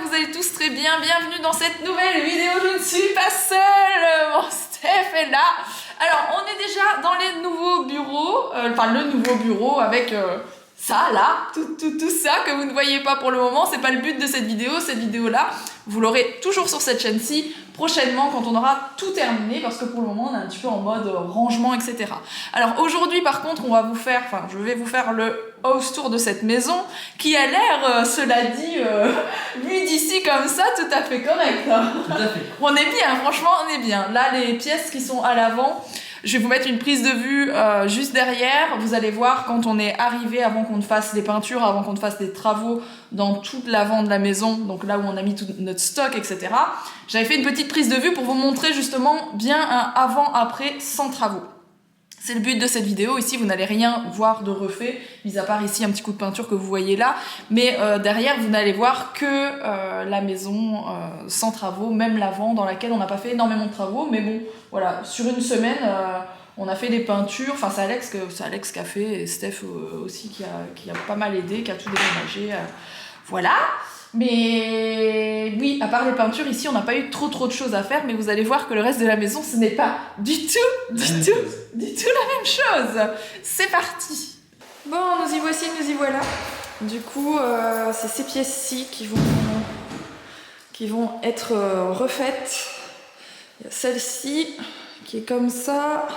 vous allez tous très bien. Bienvenue dans cette nouvelle vidéo. Je ne suis pas seule. Mon Steph est là. Alors, on est déjà dans les nouveaux bureaux. Le nouveau bureau avec ça, là. Tout ça que vous ne voyez pas pour le moment. C'est pas le but de cette vidéo. Cette vidéo-là, vous l'aurez toujours sur cette chaîne-ci. Prochainement, quand on aura tout terminé. Parce que pour le moment, on est un petit peu en mode rangement, etc. Alors, aujourd'hui, par contre, je vais vous faire le house tour de cette maison qui a l'air, cela dit, vu d'ici comme ça, tout à fait correct. Hein. Tout à fait. On est bien, franchement, on est bien. Là, les pièces qui sont à l'avant, je vais vous mettre une prise de vue juste derrière. Vous allez voir quand on est arrivé, avant qu'on fasse les peintures, avant qu'on fasse des travaux dans toute l'avant de la maison, donc là où on a mis tout notre stock, etc. J'avais fait une petite prise de vue pour vous montrer justement bien un avant-après sans travaux. C'est le but de cette vidéo. Ici, vous n'allez rien voir de refait, mis à part ici un petit coup de peinture que vous voyez là. Mais derrière, vous n'allez voir que la maison sans travaux, même l'avant, dans laquelle on n'a pas fait énormément de travaux. Mais bon, voilà, sur une semaine, on a fait des peintures. Enfin, c'est Alex qui a fait, et Steph aussi qui a pas mal aidé, qui a tout déménagé. Voilà. Mais oui, à part les peintures, ici on n'a pas eu trop de choses à faire, mais vous allez voir que le reste de la maison, ce n'est pas du tout la même chose. C'est parti. Bon, nous y voici, nous y voilà. Du coup, c'est ces pièces-ci qui vont être refaites. Il y a celle-ci qui est comme ça.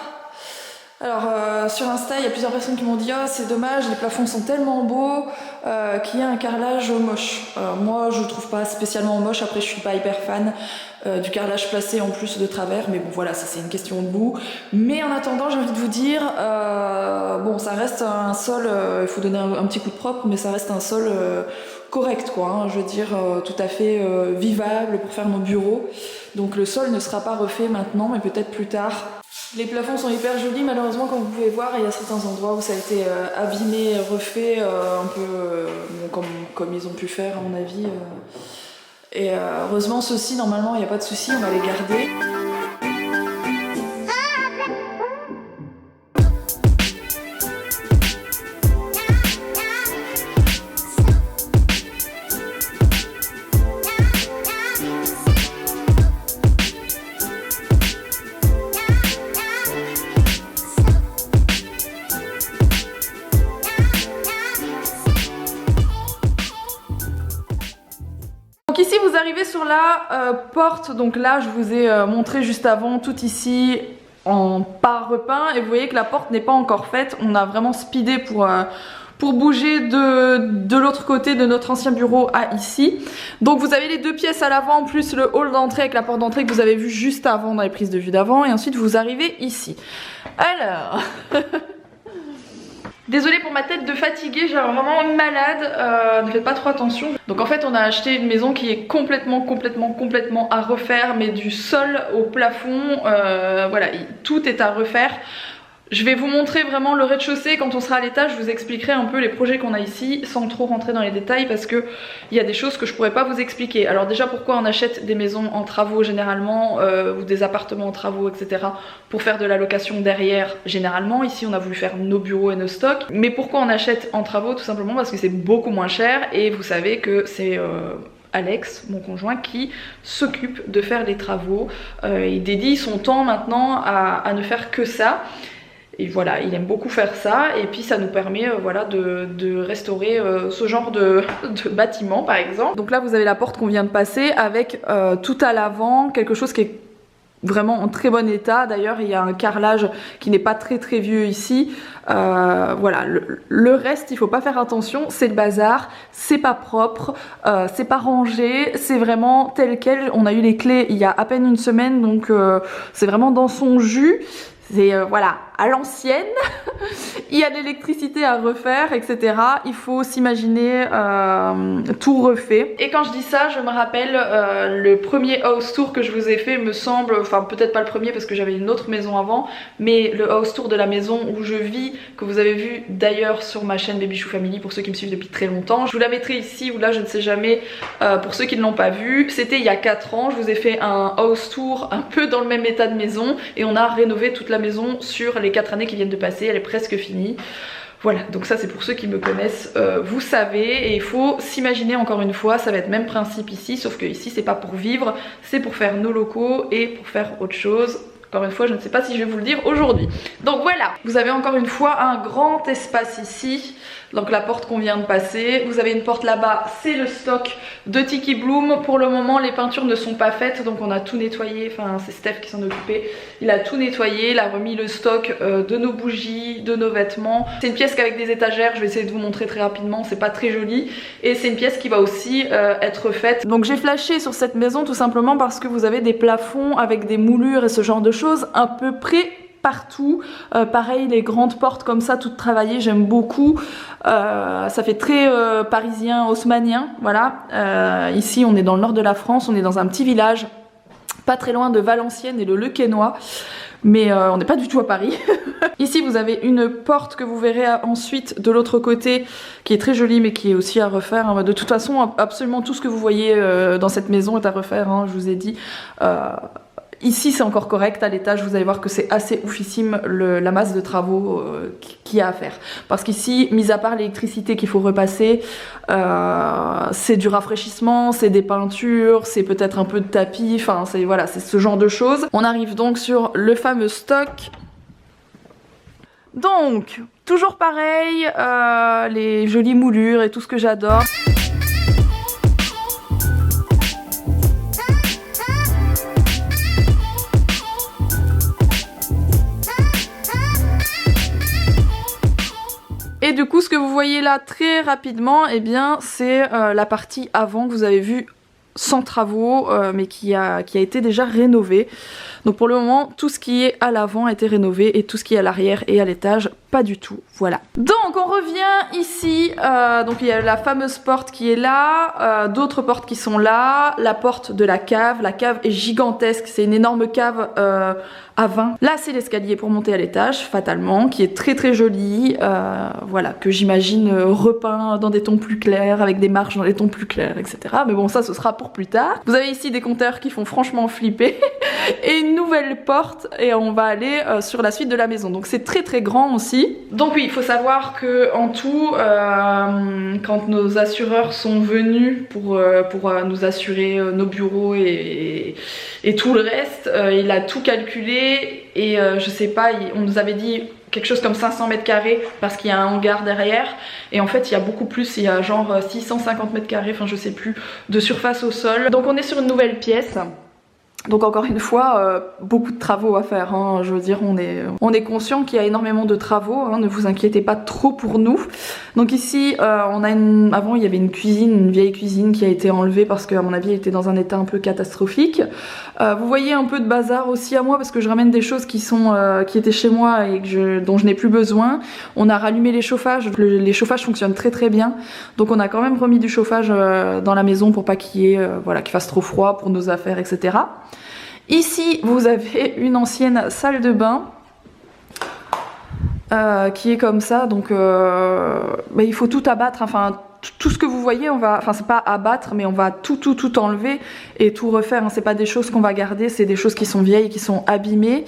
Alors sur Insta, il y a plusieurs personnes qui m'ont dit « Ah, c'est dommage, les plafonds sont tellement beaux qu'il y a un carrelage moche. » Moi, je trouve pas spécialement moche. Après, je suis pas hyper fan du carrelage placé en plus de travers. Mais bon, voilà, ça c'est une question de goût. Mais en attendant, j'ai envie de vous dire, bon, ça reste un sol, il faut donner un petit coup de propre, mais ça reste un sol correct, quoi. Hein, je veux dire, tout à fait vivable pour faire nos bureaux. Donc le sol ne sera pas refait maintenant, mais peut-être plus tard. Les plafonds sont hyper jolis, malheureusement, comme vous pouvez voir, il y a certains endroits où ça a été abîmé, refait, un peu comme ils ont pu faire, à mon avis. Et heureusement, ceux-ci, normalement, il n'y a pas de souci, on va les garder. Donc ici vous arrivez sur la porte, donc là je vous ai montré juste avant, tout ici en pas repeint, et vous voyez que la porte n'est pas encore faite. On a vraiment speedé pour bouger de l'autre côté de notre ancien bureau à ici. Donc vous avez les deux pièces à l'avant, plus le hall d'entrée avec la porte d'entrée que vous avez vu juste avant dans les prises de vue d'avant, et ensuite vous arrivez ici. Alors... Désolée pour ma tête de fatiguée, j'ai vraiment malade, ne faites pas trop attention. Donc en fait on a acheté une maison qui est complètement à refaire, mais du sol au plafond, voilà, tout est à refaire. Je vais vous montrer vraiment le rez-de-chaussée. Quand on sera à l'étage, je vous expliquerai un peu les projets qu'on a ici sans trop rentrer dans les détails, parce que il y a des choses que je pourrais pas vous expliquer. Alors déjà, pourquoi on achète des maisons en travaux généralement, ou des appartements en travaux, etc. pour faire de la location derrière généralement. Ici on a voulu faire nos bureaux et nos stocks. Mais pourquoi on achète en travaux? Tout simplement parce que c'est beaucoup moins cher, et vous savez que c'est... Alex, mon conjoint, qui s'occupe de faire les travaux. Il dédie son temps maintenant à ne faire que ça. Et voilà, il aime beaucoup faire ça, et puis ça nous permet voilà, de restaurer ce genre de bâtiment par exemple. Donc là vous avez la porte qu'on vient de passer avec tout à l'avant, quelque chose qui est vraiment en très bon état. D'ailleurs il y a un carrelage qui n'est pas très vieux ici. Voilà, le reste il faut pas faire attention, c'est le bazar, c'est pas propre, c'est pas rangé, c'est vraiment tel quel. On a eu les clés il y a à peine une semaine, donc c'est vraiment dans son jus. C'est voilà, à l'ancienne. Il y a de l'électricité à refaire, etc. Il faut s'imaginer tout refait. Et quand je dis ça, je me rappelle le premier house tour que je vous ai fait, me semble, enfin peut-être pas le premier parce que j'avais une autre maison avant, mais le house tour de la maison où je vis, que vous avez vu d'ailleurs sur ma chaîne Baby Chou Family pour ceux qui me suivent depuis très longtemps. Je vous la mettrai ici ou là, je ne sais jamais, pour ceux qui ne l'ont pas vu. C'était il y a 4 ans, je vous ai fait un house tour un peu dans le même état de maison, et on a rénové toute la maison sur les 4 années qui viennent de passer. Elle est presque finie. Voilà, donc ça c'est pour ceux qui me connaissent, vous savez, et il faut s'imaginer encore une fois, ça va être le même principe ici, sauf que ici c'est pas pour vivre, c'est pour faire nos locaux et pour faire autre chose. Encore une fois, je ne sais pas si je vais vous le dire aujourd'hui. Donc voilà, vous avez encore une fois un grand espace ici. Donc la porte qu'on vient de passer. Vous avez une porte là-bas, c'est le stock de Tiki Bloom. Pour le moment, les peintures ne sont pas faites, donc on a tout nettoyé. Enfin, c'est Steph qui s'en occupait. Il a tout nettoyé, il a remis le stock de nos bougies, de nos vêtements. C'est une pièce qu'avec des étagères, je vais essayer de vous montrer très rapidement, c'est pas très joli. Et c'est une pièce qui va aussi être faite. Donc j'ai flashé sur cette maison tout simplement parce que vous avez des plafonds avec des moulures et ce genre de choses à peu près partout. Pareil, les grandes portes comme ça, toutes travaillées, j'aime beaucoup. Ça fait très parisien, haussmannien, voilà. Ici, on est dans le nord de la France, on est dans un petit village, pas très loin de Valenciennes et le Lequesnois. Mais on n'est pas du tout à Paris. Ici, vous avez une porte que vous verrez ensuite de l'autre côté, qui est très jolie, mais qui est aussi à refaire. De toute façon, absolument tout ce que vous voyez dans cette maison est à refaire, hein, je vous ai dit. Ici c'est encore correct, à l'étage vous allez voir que c'est assez oufissime la masse de travaux qu'il y a à faire. Parce qu'ici, mis à part l'électricité qu'il faut repasser, c'est du rafraîchissement, c'est des peintures, c'est peut-être un peu de tapis, enfin voilà, c'est ce genre de choses. On arrive donc sur le fameux stock. Donc, toujours pareil, les jolies moulures et tout ce que j'adore. Et du coup, ce que vous voyez là très rapidement, eh bien, c'est la partie avant que vous avez vue sans travaux, mais qui a été déjà rénovée. Donc pour le moment, tout ce qui est à l'avant a été rénové et tout ce qui est à l'arrière et à l'étage, pas du tout. Voilà. Donc on revient ici. Donc il y a la fameuse porte qui est là, d'autres portes qui sont là, la porte de la cave. La cave est gigantesque, c'est une énorme cave à vin. Là c'est l'escalier pour monter à l'étage, fatalement, qui est très très joli. Voilà, que j'imagine repeint dans des tons plus clairs, avec des marches dans des tons plus clairs, etc. Mais bon, ça ce sera pour plus tard. Vous avez ici des compteurs qui font franchement flipper. Et une nouvelle porte, et on va aller sur la suite de la maison. Donc c'est très très grand aussi. Donc oui, il faut savoir que en tout, quand nos assureurs sont venus pour nous assurer nos bureaux et tout le reste, il a tout calculé et je sais pas, on nous avait dit quelque chose comme 500 mètres carrés parce qu'il y a un hangar derrière, et en fait il y a beaucoup plus, il y a genre 650 mètres carrés, enfin je sais plus, de surface au sol. Donc on est sur une nouvelle pièce. Donc encore une fois, beaucoup de travaux à faire, hein. Je veux dire, on est conscient qu'il y a énormément de travaux, hein. Ne vous inquiétez pas trop pour nous. Donc ici, avant il y avait une cuisine, une vieille cuisine qui a été enlevée parce qu'à mon avis elle était dans un état un peu catastrophique. Vous voyez un peu de bazar aussi à moi parce que je ramène des choses qui étaient chez moi et dont je n'ai plus besoin. On a rallumé les chauffages, les chauffages fonctionnent très très bien. Donc on a quand même remis du chauffage dans la maison pour pas qu'il fasse trop froid pour nos affaires, etc. Ici, vous avez une ancienne salle de bain qui est comme ça, donc il faut tout abattre, enfin tout ce que vous voyez, c'est pas abattre, mais on va tout enlever et tout refaire, hein. C'est pas des choses qu'on va garder, c'est des choses qui sont vieilles, qui sont abîmées.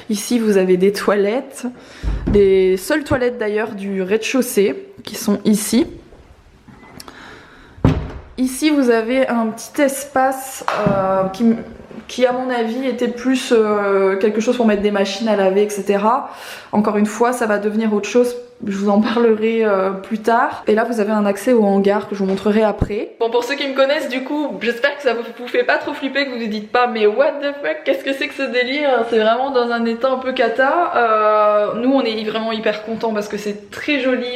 Ici, vous avez des toilettes, les seules toilettes d'ailleurs du rez-de-chaussée, qui sont ici. Ici, vous avez un petit espace qui à mon avis était plus quelque chose pour mettre des machines à laver, etc. Encore une fois, ça va devenir autre chose, je vous en parlerai plus tard. Et là vous avez un accès au hangar que je vous montrerai après. Bon, pour ceux qui me connaissent, du coup, j'espère que ça vous fait pas trop flipper, que vous vous dites pas mais what the fuck, qu'est-ce que c'est que ce délire, c'est vraiment dans un état un peu cata. Nous on est vraiment hyper contents parce que c'est très joli,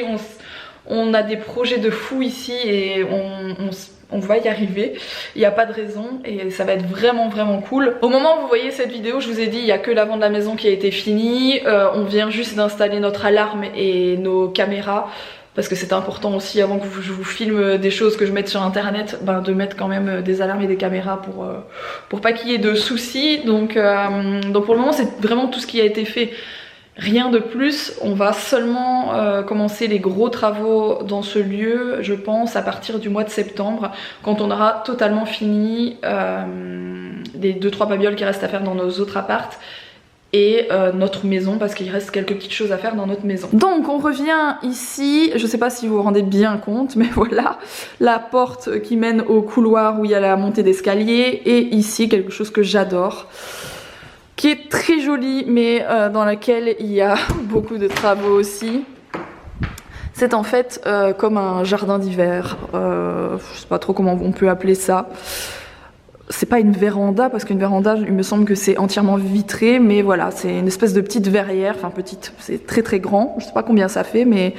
on a des projets de fou ici et on va y arriver, il n'y a pas de raison et ça va être vraiment vraiment cool. Au moment où vous voyez cette vidéo, je vous ai dit, il n'y a que l'avant de la maison qui a été fini. On vient juste d'installer notre alarme et nos caméras parce que c'est important aussi, avant que je vous filme des choses que je mette sur internet, de mettre quand même des alarmes et des caméras pour pas qu'il y ait de soucis. Donc pour le moment c'est vraiment tout ce qui a été fait. Rien de plus, on va seulement commencer les gros travaux dans ce lieu, je pense, à partir du mois de septembre, quand on aura totalement fini les 2-3 babioles qui restent à faire dans nos autres apparts. et notre maison parce qu'il reste quelques petites choses à faire dans notre maison. Donc on revient ici, je sais pas si vous vous rendez bien compte, mais voilà la porte qui mène au couloir où il y a la montée d'escalier, et ici quelque chose que j'adore, qui est très jolie mais dans laquelle il y a beaucoup de travaux aussi. C'est en fait comme un jardin d'hiver, je sais pas trop comment on peut appeler ça. C'est pas une véranda, parce qu'une véranda, il me semble que c'est entièrement vitré, mais voilà, c'est une espèce de petite verrière, enfin petite, c'est très très grand, je sais pas combien ça fait, mais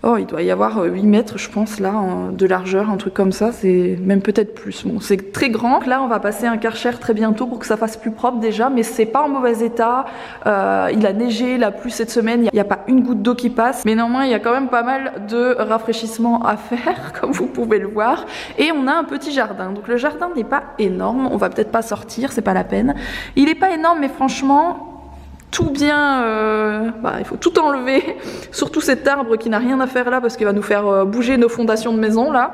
oh, il doit y avoir 8 mètres, je pense, là, de largeur, un truc comme ça, c'est même peut-être plus. Bon, c'est très grand. Là, on va passer un Karcher très bientôt pour que ça fasse plus propre déjà, mais c'est pas en mauvais état. Il a neigé, il a plu cette semaine, il n'y a pas une goutte d'eau qui passe, mais néanmoins, il y a quand même pas mal de rafraîchissement à faire, comme vous pouvez le voir. Et on a un petit jardin. Donc le jardin n'est pas énorme, on va peut-être pas sortir, c'est pas la peine. Il est pas énorme, mais franchement, tout bien, il faut tout enlever, surtout cet arbre qui n'a rien à faire là parce qu'il va nous faire bouger nos fondations de maison là.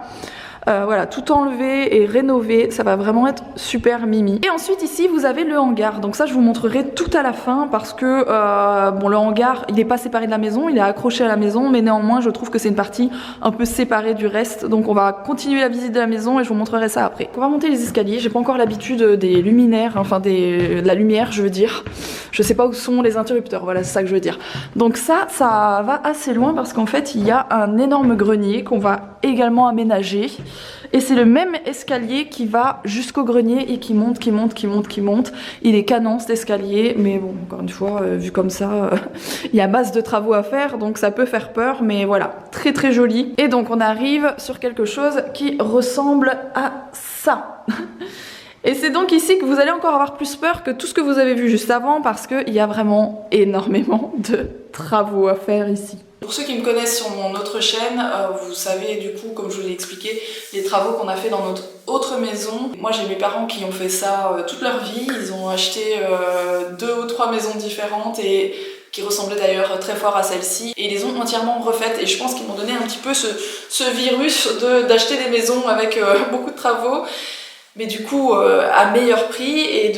Voilà, tout enlever et rénover, ça va vraiment être super mimi. Et ensuite ici vous avez le hangar, donc ça je vous montrerai tout à la fin parce que bon, le hangar il n'est pas séparé de la maison, il est accroché à la maison, mais néanmoins je trouve que c'est une partie un peu séparée du reste, donc on va continuer la visite de la maison et je vous montrerai ça après. On va monter les escaliers, j'ai pas encore l'habitude des luminaires, enfin de la lumière je veux dire, je sais pas où sont les interrupteurs, voilà c'est ça que je veux dire. Donc ça va assez loin parce qu'en fait il y a un énorme grenier qu'on va également aménager. Et c'est le même escalier qui va jusqu'au grenier et qui monte, qui monte, qui monte, qui monte. Il est canon cet escalier, mais bon, encore une fois, vu comme ça, il y a masse de travaux à faire, donc ça peut faire peur, mais voilà, très très joli. Et donc on arrive sur quelque chose qui ressemble à ça. Et c'est donc ici que vous allez encore avoir plus peur que tout ce que vous avez vu juste avant, parce qu'il y a vraiment énormément de travaux à faire ici. Pour ceux qui me connaissent sur mon autre chaîne, vous savez du coup, comme je vous l'ai expliqué, les travaux qu'on a fait dans notre autre maison. Moi j'ai mes parents qui ont fait ça toute leur vie, ils ont acheté 2 ou 3 maisons différentes et qui ressemblaient d'ailleurs très fort à celle-ci, et ils les ont entièrement refaites, et je pense qu'ils m'ont donné un petit peu ce virus d'acheter des maisons avec beaucoup de travaux, mais du coup à meilleur prix, et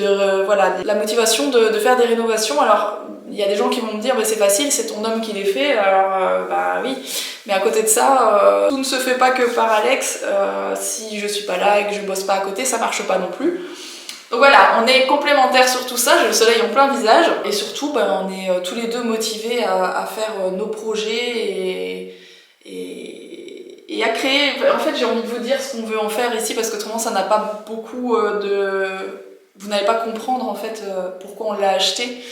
voilà, la motivation de faire des rénovations. Alors il y a des gens qui vont me dire bah, c'est facile, c'est ton homme qui les fait, alors bah oui, mais à côté de ça, tout ne se fait pas que par Alex, si je suis pas là et que je bosse pas à côté, ça marche pas non plus. Donc voilà, on est complémentaires sur tout ça, j'ai le soleil en plein visage, et surtout bah, on est tous les deux motivés à faire nos projets et à créer. En fait j'ai envie de vous dire ce qu'on veut en faire ici, parce que autrement ça n'a pas beaucoup vous n'allez pas comprendre en fait pourquoi on l'a acheté.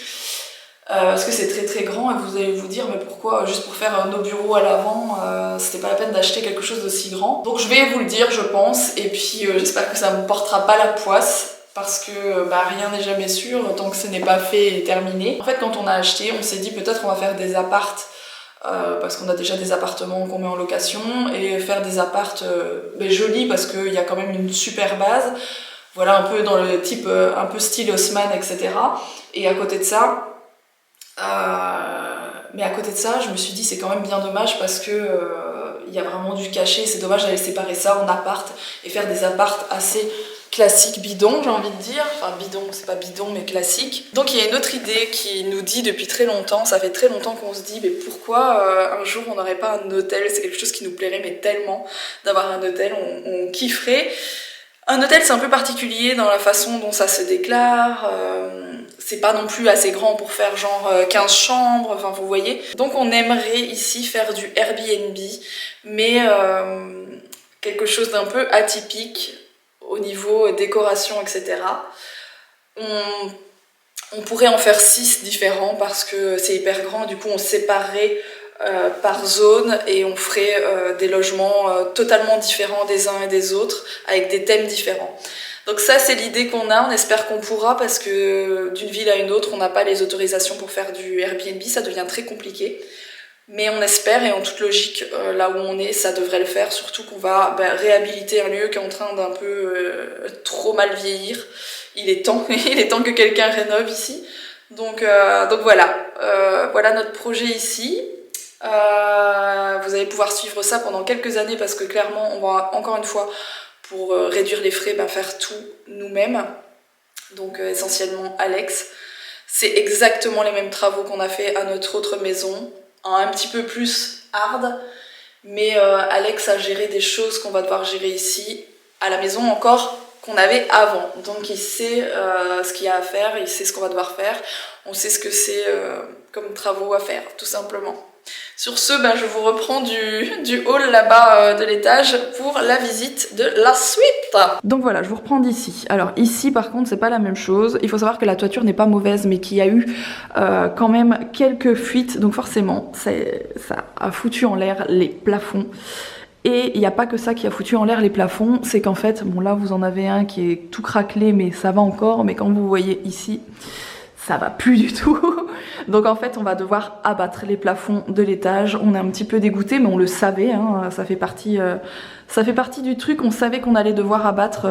Parce que c'est très très grand, et vous allez vous dire mais pourquoi juste pour faire nos bureaux à l'avant, c'était pas la peine d'acheter quelque chose d'aussi grand. Donc je vais vous le dire je pense, et puis j'espère que ça ne me portera pas la poisse, parce que bah, rien n'est jamais sûr tant que ce n'est pas fait et terminé. En fait quand on a acheté, on s'est dit peut-être on va faire des apparts, parce qu'on a déjà des appartements qu'on met en location, et faire des apparts jolis parce qu'il y a quand même une super base, voilà, un peu dans le type un peu style Haussmann, etc. Et à côté de ça, je me suis dit c'est quand même bien dommage, parce que il y a vraiment du cachet, c'est dommage d'aller séparer ça en appart et faire des apparts assez classiques, bidons, j'ai envie de dire, enfin bidon, c'est pas bidon mais classique. Donc il y a une autre idée qui nous dit depuis très longtemps, ça fait très longtemps qu'on se dit mais pourquoi un jour on n'aurait pas un hôtel, c'est quelque chose qui nous plairait mais tellement d'avoir un hôtel, on kifferait. Un hôtel c'est un peu particulier dans la façon dont ça se déclare, c'est pas non plus assez grand pour faire genre 15 chambres, enfin vous voyez. Donc on aimerait ici faire du Airbnb, mais quelque chose d'un peu atypique au niveau décoration, etc. On pourrait en faire 6 différents parce que c'est hyper grand, du coup on séparerait par zone et on ferait des logements totalement différents des uns et des autres avec des thèmes différents. Donc ça c'est l'idée qu'on a, on espère qu'on pourra, parce que d'une ville à une autre on n'a pas les autorisations pour faire du Airbnb, ça devient très compliqué. Mais on espère, et en toute logique, là où on est, ça devrait le faire, surtout qu'on va réhabiliter un lieu qui est en train d'un peu trop mal vieillir. Il est temps que quelqu'un rénove ici. Donc voilà, voilà notre projet ici. Vous allez pouvoir suivre ça pendant quelques années, parce que clairement on va encore une fois, pour réduire les frais, faire tout nous-mêmes, donc essentiellement Alex. C'est exactement les mêmes travaux qu'on a fait à notre autre maison, un petit peu plus hard, mais Alex a géré des choses qu'on va devoir gérer ici, à la maison encore, qu'on avait avant. Donc il sait ce qu'il y a à faire, il sait ce qu'on va devoir faire, on sait ce que c'est comme travaux à faire, tout simplement. Sur ce, je vous reprends du hall là-bas de l'étage pour la visite de la suite. Donc voilà, je vous reprends d'ici. Alors ici par contre c'est pas la même chose. Il faut savoir que la toiture n'est pas mauvaise mais qu'il y a eu quand même quelques fuites. Donc forcément ça a foutu en l'air les plafonds. Et il n'y a pas que ça qui a foutu en l'air les plafonds, c'est qu'en fait, bon là vous en avez un qui est tout craquelé mais ça va encore, mais quand vous voyez ici, ça va plus du tout. Donc en fait on va devoir abattre les plafonds de l'étage. On est un petit peu dégoûté mais on le savait, hein, ça fait partie du truc, on savait qu'on allait devoir abattre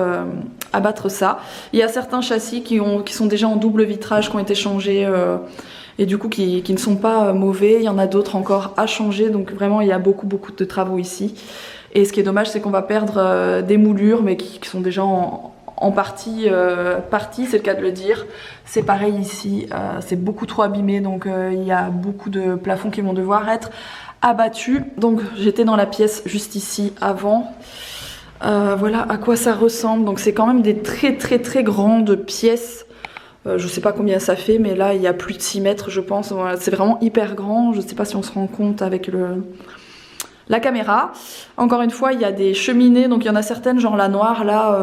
ça. Il y a certains châssis qui sont déjà en double vitrage, qui ont été changés et du coup qui ne sont pas mauvais. Il y en a d'autres encore à changer, donc vraiment il y a beaucoup de travaux ici. Et ce qui est dommage c'est qu'on va perdre des moulures mais qui sont déjà en partie, c'est le cas de le dire. C'est pareil ici, c'est beaucoup trop abîmé, donc il y a beaucoup de plafonds qui vont devoir être abattus. Donc j'étais dans la pièce juste ici avant. Voilà à quoi ça ressemble. Donc c'est quand même des très grandes pièces. Je sais pas combien ça fait, mais là il y a plus de 6 mètres je pense. Voilà, c'est vraiment hyper grand. Je sais pas si on se rend compte avec la caméra. Encore une fois, il y a des cheminées, donc il y en a certaines, genre la noire, là,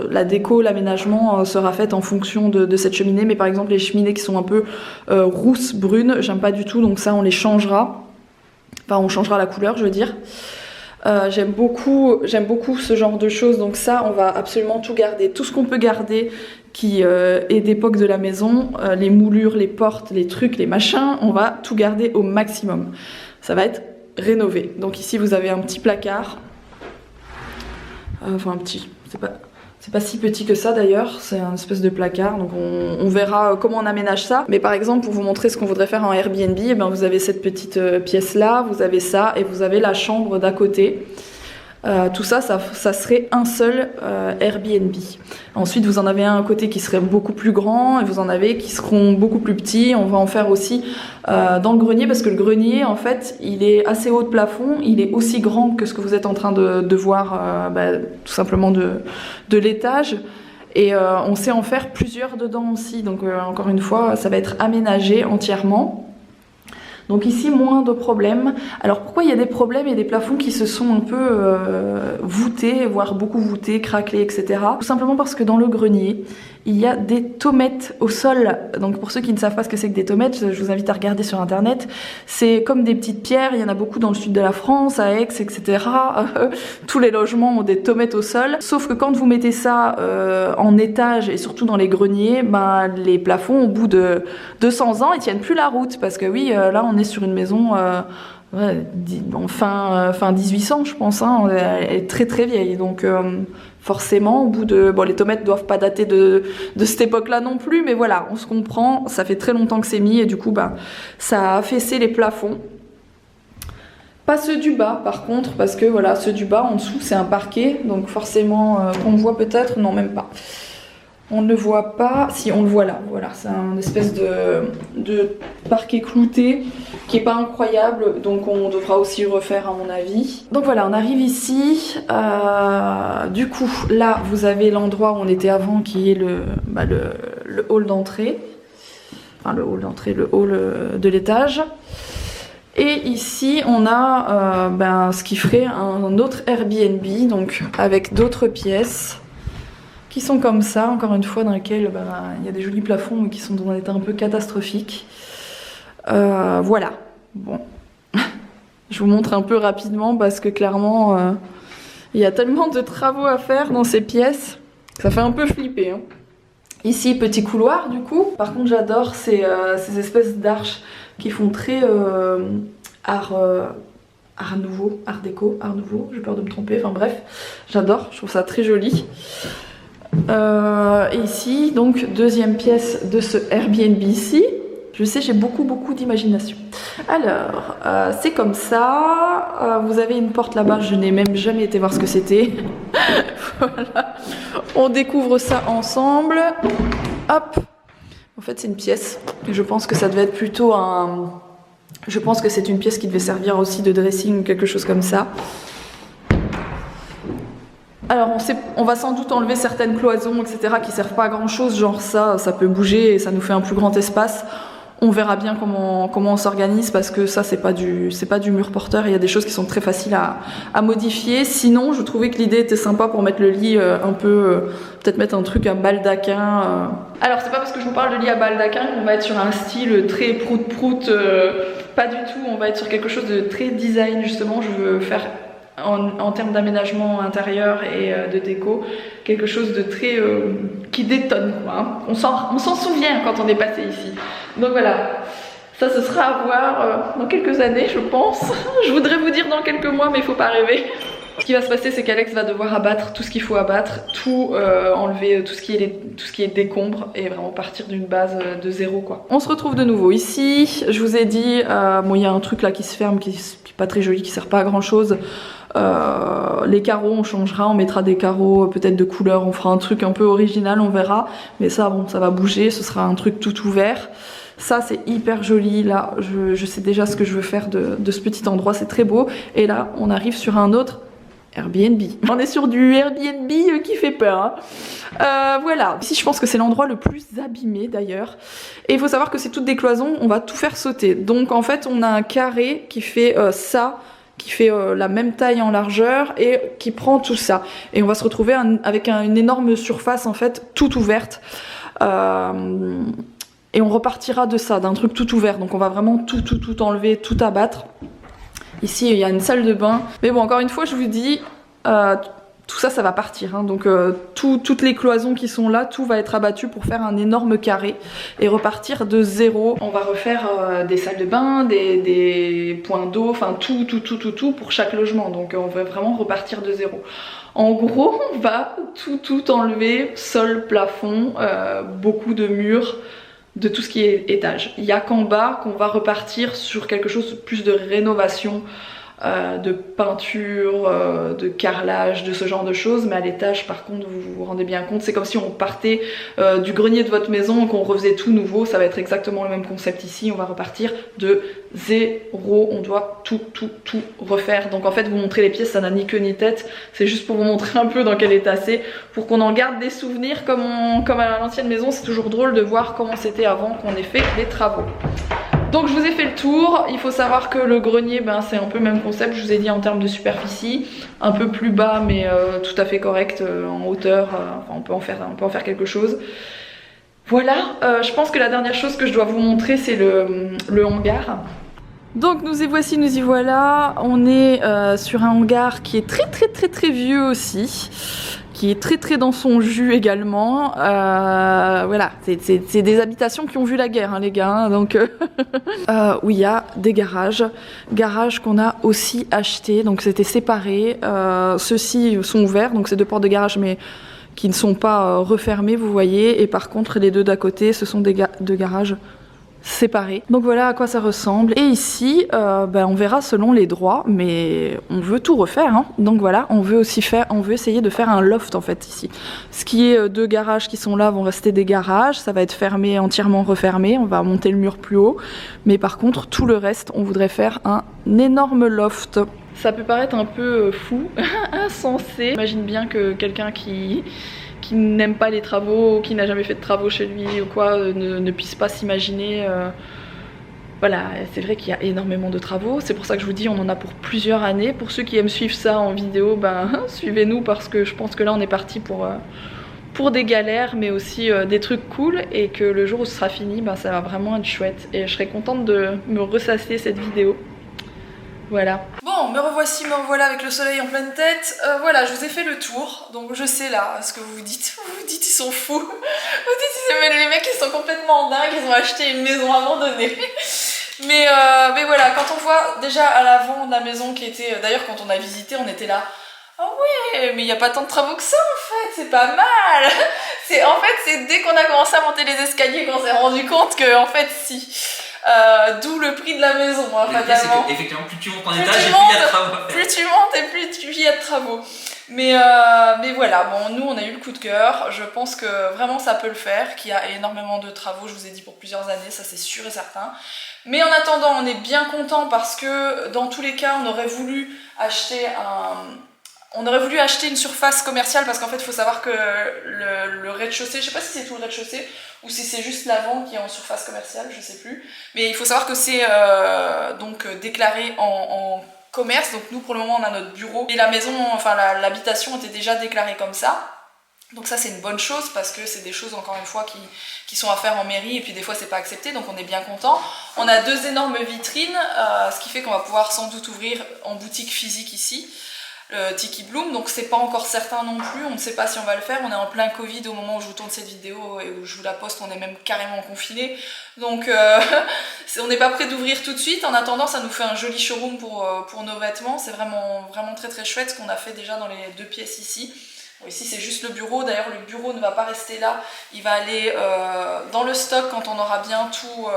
la déco, l'aménagement sera faite en fonction de cette cheminée, mais par exemple les cheminées qui sont un peu rousses, brunes, j'aime pas du tout, donc ça on les changera. Enfin, on changera la couleur, je veux dire. J'aime beaucoup ce genre de choses, donc ça on va absolument tout garder, tout ce qu'on peut garder qui est d'époque de la maison, les moulures, les portes, les trucs, les machins, on va tout garder au maximum. Ça va être rénové. Donc ici vous avez un petit placard, enfin un petit, c'est pas si petit que ça d'ailleurs, c'est un espèce de placard, donc on verra comment on aménage ça. Mais par exemple pour vous montrer ce qu'on voudrait faire en Airbnb, et bien vous avez cette petite pièce là, vous avez ça et vous avez la chambre d'à côté. Tout ça serait un seul Airbnb. Ensuite vous en avez un à côté qui serait beaucoup plus grand et vous en avez qui seront beaucoup plus petits. On va en faire aussi dans le grenier parce que le grenier en fait il est assez haut de plafond, il est aussi grand que ce que vous êtes en train de voir tout simplement de l'étage. Et on sait en faire plusieurs dedans aussi, donc encore une fois ça va être aménagé entièrement. Donc ici, moins de problèmes. Alors pourquoi il y a des problèmes et des plafonds qui se sont un peu voûtés, voire beaucoup voûtés, craquelés, etc. Tout simplement parce que dans le grenier, il y a des tommettes au sol. Donc pour ceux qui ne savent pas ce que c'est que des tommettes, je vous invite à regarder sur internet. C'est comme des petites pierres, il y en a beaucoup dans le sud de la France, à Aix, etc. Tous les logements ont des tommettes au sol. Sauf que quand vous mettez ça en étage et surtout dans les greniers, les plafonds au bout de 200 ans, ils tiennent plus la route. Parce que oui, là on est sur une maison fin 1800 je pense, hein, elle est très vieille. Donc forcément au bout de... Bon, les tommettes doivent pas dater de cette époque-là non plus, mais voilà, on se comprend, ça fait très longtemps que c'est mis et du coup ça a affaissé les plafonds. Pas ceux du bas par contre, parce que voilà, ceux du bas en dessous c'est un parquet, donc forcément qu'on voit peut-être, non même pas. On ne le voit pas, si on le voit là, voilà, c'est un espèce de parquet clouté qui est pas incroyable, donc on devra aussi refaire à mon avis. Donc voilà, on arrive ici, du coup là vous avez l'endroit où on était avant qui est le hall d'entrée, enfin le hall de l'étage. Et ici on a ce qui ferait un autre Airbnb, donc avec d'autres pièces qui sont comme ça, encore une fois, dans lesquelles il y a des jolis plafonds mais qui sont dans un état un peu catastrophique. Voilà, bon, je vous montre un peu rapidement parce que clairement il y a tellement de travaux à faire dans ces pièces, ça fait un peu flipper, hein. Ici, petit couloir du coup. Par contre j'adore ces espèces d'arches qui font très art nouveau, art déco, art nouveau, j'ai peur de me tromper, enfin bref, j'adore, je trouve ça très joli. Et ici, donc deuxième pièce de ce Airbnb ici. Je sais, j'ai beaucoup d'imagination. Alors, c'est comme ça. Vous avez une porte là-bas, je n'ai même jamais été voir ce que c'était. Voilà. On découvre ça ensemble. Hop. fait, c'est une pièce. Et je pense que ça devait être plutôt un... Je pense que c'est une pièce qui devait servir aussi de dressing ou quelque chose comme ça. Alors on va sans doute enlever certaines cloisons, etc. qui servent pas à grand chose, genre ça peut bouger et ça nous fait un plus grand espace. On verra bien comment on s'organise parce que ça c'est pas du mur porteur, il y a des choses qui sont très faciles à modifier. Sinon je trouvais que l'idée était sympa pour mettre le lit un peu, peut-être mettre un truc à baldaquin. Alors c'est pas parce que je vous parle de lit à baldaquin qu'on va être sur un style très prout-prout, pas du tout, on va être sur quelque chose de très design justement. Je veux faire en termes d'aménagement intérieur et de déco, quelque chose de très qui détonne quoi, hein. On s'en souvient quand on est passé ici. Donc voilà, ça ce sera à voir dans quelques années je pense. Je voudrais vous dire dans quelques mois mais il faut pas rêver. Ce qui va se passer c'est qu'Alex va devoir abattre tout ce qu'il faut abattre, tout enlever tout ce qui est décombre et vraiment partir d'une base de zéro quoi. On se retrouve de nouveau ici, je vous ai dit, bon il y a un truc là qui se ferme qui est pas très joli, qui sert pas à grand chose. Les carreaux on changera, on mettra des carreaux peut-être de couleur, on fera un truc un peu original, on verra, mais ça bon ça va bouger, ce sera un truc tout ouvert. Ça c'est hyper joli, là je sais déjà ce que je veux faire de ce petit endroit, c'est très beau. Et là on arrive sur un autre Airbnb. On est sur du Airbnb qui fait peur, hein. Voilà, ici je pense que c'est l'endroit le plus abîmé d'ailleurs. Et il faut savoir que c'est toutes des cloisons, on va tout faire sauter. Donc en fait on a un carré qui fait ça, qui fait la même taille en largeur et qui prend tout ça. Et on va se retrouver avec une énorme surface en fait toute ouverte. Et on repartira de ça, d'un truc tout ouvert. Donc on va vraiment tout enlever, tout abattre. Ici il y a une salle de bain. Mais bon encore une fois je vous dis, tout ça va partir, hein. Donc toutes les cloisons qui sont là, tout va être abattu pour faire un énorme carré et repartir de zéro. On va refaire des salles de bain, des points d'eau, enfin tout pour chaque logement. Donc on va vraiment repartir de zéro. En gros on va tout enlever, sol, plafond, beaucoup de murs, de tout ce qui est étage. Il n'y a qu'en bas qu'on va repartir sur quelque chose plus de rénovation, de peinture, de carrelage, de ce genre de choses. Mais à l'étage par contre vous vous rendez bien compte, c'est comme si on partait du grenier de votre maison et qu'on refaisait tout nouveau. Ça va être exactement le même concept ici, on va repartir de zéro, on doit tout refaire. Donc en fait vous montrer les pièces ça n'a ni queue ni tête, c'est juste pour vous montrer un peu dans quel état c'est, pour qu'on en garde des souvenirs comme à l'ancienne maison. C'est toujours drôle de voir comment c'était avant qu'on ait fait les travaux. Donc je vous ai fait le tour. Il faut savoir que le grenier c'est un peu le même concept, je vous ai dit en termes de superficie, un peu plus bas mais tout à fait correct en hauteur, enfin, on peut en faire quelque chose. Voilà, je pense que la dernière chose que je dois vous montrer c'est le hangar. Donc nous y voici, nous y voilà. On est sur un hangar qui est très vieux aussi, qui est très dans son jus également. Voilà, c'est des habitations qui ont vu la guerre, hein, les gars. Hein, donc où il y a des garages qu'on a aussi achetés. Donc c'était séparé. Ceux-ci sont ouverts, donc c'est deux portes de garage, mais qui ne sont pas refermées, vous voyez. Et par contre, les deux d'à côté, ce sont deux garages séparés. Donc voilà à quoi ça ressemble. Et ici on verra selon les droits, mais on veut tout refaire, hein. Donc voilà, on veut essayer de faire un loft en fait ici. Ce qui est deux garages qui sont là vont rester des garages, ça va être fermé, entièrement refermé, on va monter le mur plus haut, mais par contre tout le reste on voudrait faire un énorme loft. Ça peut paraître un peu fou, insensé. J'imagine bien que quelqu'un qui n'aime pas les travaux, qui n'a jamais fait de travaux chez lui ou quoi, ne puisse pas s'imaginer. Voilà, c'est vrai qu'il y a énormément de travaux, c'est pour ça que je vous dis on en a pour plusieurs années. Pour ceux qui aiment suivre ça en vidéo, suivez-nous parce que je pense que là on est parti pour des galères mais aussi des trucs cool, et que le jour où ce sera fini, ça va vraiment être chouette et je serai contente de me ressasser cette vidéo. Voilà. Bon, me revoilà avec le soleil en pleine tête. Voilà, je vous ai fait le tour. Donc je sais là ce que vous vous dites. Vous vous dites ils sont fous. Vous dites les mecs ils sont complètement dingues, ils ont acheté une maison abandonnée. Mais voilà, quand on voit déjà à l'avant de la maison qui était... D'ailleurs quand on a visité on était là. Ah ouais, mais il n'y a pas tant de travaux que ça en fait, c'est pas mal. En fait c'est dès qu'on a commencé à monter les escaliers qu'on s'est rendu compte que en fait si... d'où le prix de la maison, hein, fatalement. Effectivement, plus tu montes en étage et plus il y a de travaux. Plus tu montes et plus il y a de travaux. Mais voilà, bon, nous on a eu le coup de cœur, je pense que vraiment ça peut le faire, qu'il y a énormément de travaux, je vous ai dit pour plusieurs années, ça c'est sûr et certain. Mais en attendant, on est bien content parce que dans tous les cas, on aurait voulu acheter une surface commerciale parce qu'en fait il faut savoir que le rez-de-chaussée, je sais pas si c'est tout le rez-de-chaussée ou si c'est juste l'avant qui est en surface commerciale, je sais plus. Mais il faut savoir que c'est donc déclaré en commerce, donc nous pour le moment on a notre bureau et la maison, enfin l'habitation était déjà déclarée comme ça. Donc ça c'est une bonne chose parce que c'est des choses encore une fois qui sont à faire en mairie et puis des fois c'est pas accepté, donc on est bien content. On a 2 énormes vitrines, ce qui fait qu'on va pouvoir sans doute ouvrir en boutique physique ici, le Tiki Bloom, donc c'est pas encore certain non plus, on ne sait pas si on va le faire, on est en plein Covid au moment où je vous tourne cette vidéo et où je vous la poste, on est même carrément confiné, donc on n'est pas prêt d'ouvrir tout de suite. En attendant ça nous fait un joli showroom pour nos vêtements, c'est vraiment très très chouette ce qu'on a fait déjà dans les 2 pièces ici. Ici c'est juste le bureau, d'ailleurs le bureau ne va pas rester là, il va aller dans le stock quand on aura bien tout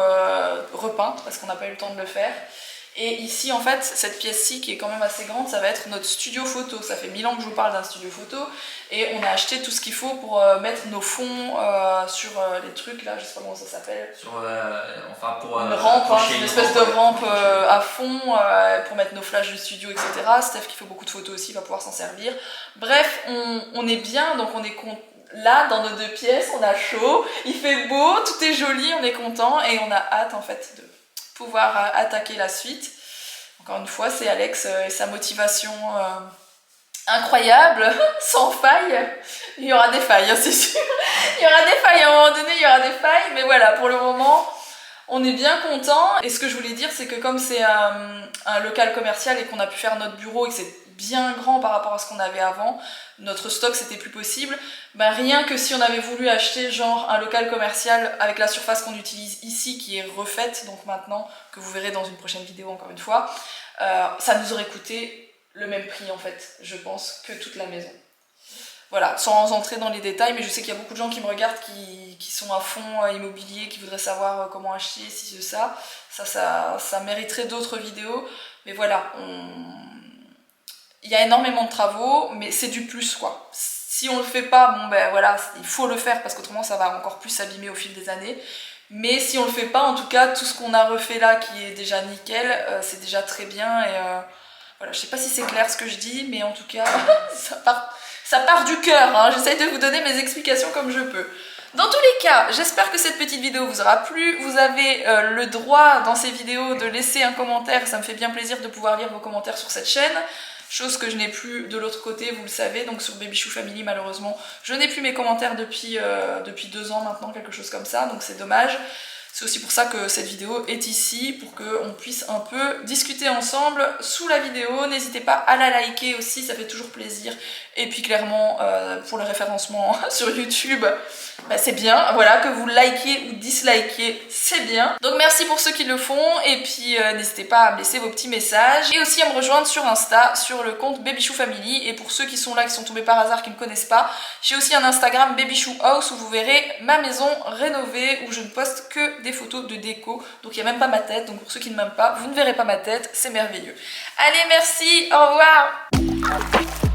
repeint, parce qu'on n'a pas eu le temps de le faire. Et ici en fait, cette pièce-ci qui est quand même assez grande, ça va être notre studio photo. Ça fait 1000 ans que je vous parle d'un studio photo et on a acheté tout ce qu'il faut pour mettre nos fonds sur les trucs là, je sais pas comment ça s'appelle. Enfin pour une rampe, une espèce de rampe à fond pour mettre nos flashs du studio, etc. Steph qui fait beaucoup de photos aussi va pouvoir s'en servir. Bref, on est bien, donc on est là dans nos 2 pièces, on a chaud, il fait beau, tout est joli, on est content et on a hâte en fait de pouvoir attaquer la suite. Encore une fois, c'est Alex et sa motivation incroyable, sans faille. Il y aura des failles, hein, c'est sûr. Il y aura des failles, à un moment donné, il y aura des failles, mais voilà, pour le moment, on est bien content. Et ce que je voulais dire, c'est que comme c'est un local commercial et qu'on a pu faire notre bureau et que c'est bien grand par rapport à ce qu'on avait avant, notre stock c'était plus possible, ben rien que si on avait voulu acheter genre un local commercial avec la surface qu'on utilise ici qui est refaite, donc maintenant, que vous verrez dans une prochaine vidéo encore une fois, ça nous aurait coûté le même prix en fait, je pense, que toute la maison. Voilà, sans entrer dans les détails, mais je sais qu'il y a beaucoup de gens qui me regardent qui sont à fond immobilier, qui voudraient savoir comment acheter, si ça mériterait d'autres vidéos, mais voilà, il y a énormément de travaux, mais c'est du plus quoi. Si on le fait pas, bon ben voilà, il faut le faire parce qu'autrement ça va encore plus s'abîmer au fil des années. Mais si on le fait pas, en tout cas, tout ce qu'on a refait là qui est déjà nickel, c'est déjà très bien. Et voilà, je sais pas si c'est clair ce que je dis, mais en tout cas, ça part du cœur. Hein. J'essaye de vous donner mes explications comme je peux. Dans tous les cas, j'espère que cette petite vidéo vous aura plu. Vous avez le droit dans ces vidéos de laisser un commentaire. Ça me fait bien plaisir de pouvoir lire vos commentaires sur cette chaîne. Chose que je n'ai plus de l'autre côté, vous le savez, donc sur Babychou Family malheureusement, je n'ai plus mes commentaires depuis 2 ans maintenant, quelque chose comme ça, donc c'est dommage. C'est aussi pour ça que cette vidéo est ici, pour qu'on puisse un peu discuter ensemble sous la vidéo. N'hésitez pas à la liker aussi, ça fait toujours plaisir. Et puis clairement, pour le référencement sur YouTube, bah c'est bien. Voilà, que vous likiez ou dislikiez, c'est bien. Donc merci pour ceux qui le font. Et puis n'hésitez pas à me laisser vos petits messages. Et aussi à me rejoindre sur Insta, sur le compte Babychou Family. Et pour ceux qui sont là, qui sont tombés par hasard, qui ne me connaissent pas, j'ai aussi un Instagram Babychou House où vous verrez ma maison rénovée, où je ne poste que des photos de déco. Donc il n'y a même pas ma tête. Donc pour ceux qui ne m'aiment pas, vous ne verrez pas ma tête. C'est merveilleux. Allez, merci, au revoir.